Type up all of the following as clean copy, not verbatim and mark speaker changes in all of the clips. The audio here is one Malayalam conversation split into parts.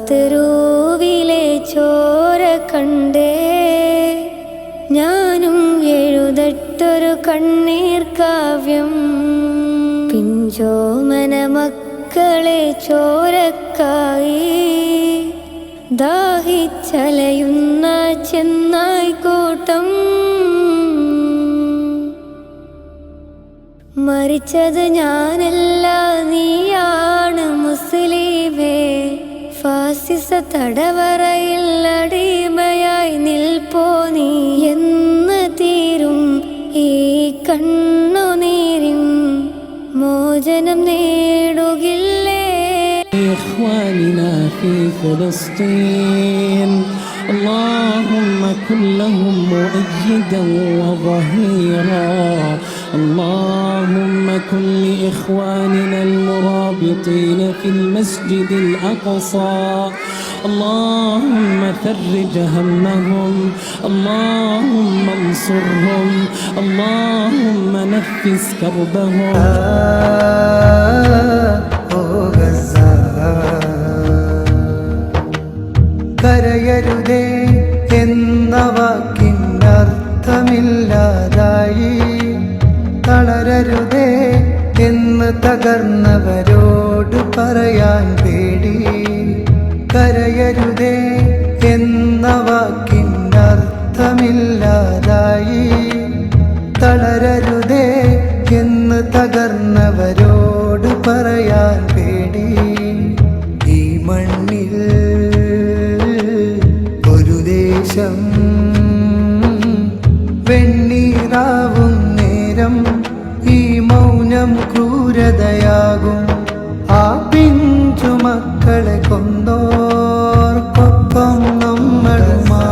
Speaker 1: തെരുവിലെ ചോര കണ്ടേ ഞാനും എഴുതട്ടൊരു കണ്ണീർ കാവ്യം. പിഞ്ചോമന മക്കളെ ചോരക്കായി ദാഹിച്ചലയുന്ന ചെന്നായ്ക്കൂട്ടം. മരിച്ചത് ഞാനല്ല നീയാണ് മുസ്ലിമേ. ഫാസിസ തടവറയിൽ അടിമയായി നിൽപ്പോ നീ. എന്ന് തീരും ഈ കണ്ണുനീരിൻ മോചനം നേടുകില്ലേ?
Speaker 2: إخواننا في فلسطين اللهم كن لهم مؤيدا وظهيرا. اللهم كن لإخواننا المرابطين في المسجد الأقصى اللهم فرج همهم، اللهم انصرهم، اللهم نفس كربهم.
Speaker 3: കരയരുതേ എന്ന വാക്കിനർത്ഥമില്ലാതായി, തളരരുതേ എന്ന് തകർന്നവരോട് പറയാൻ പേടി. കരയരുതേ എന്ന വാക്കിനർത്ഥമില്ലാതായി, തളരരുതേ എന്ന് തകർന്നവരോട് പറയാൻ പേടി. ഈ മണ്ണിൽ ഒരു ദേശം വെണ്ണീറാവും നേരം ഈ മൗനം ക്രൂരതയാകും. ആ പിഞ്ചു മക്കളെ കൊന്നോർക്കൊപ്പം നമ്മളുമാ.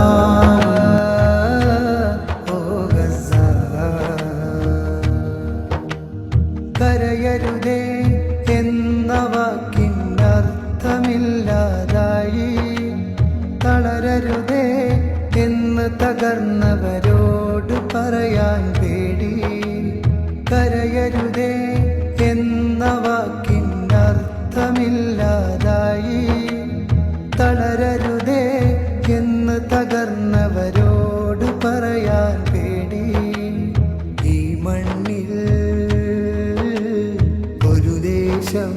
Speaker 3: കരയരുതേ എന്ന വാക്കിനർത്ഥമില്ലാതായി, തളരരുതേ എന്ന് തകർന്നവരോട് പറയാൻ പേടി. കരയരുതേ എന്ന വാക്കിനർത്ഥമില്ലാതായി, തളരരുതേ എന്ന് തകർന്നവരോട് പറയാൻ പേടി. ഈ മണ്ണിൽ ഒരു ദേശം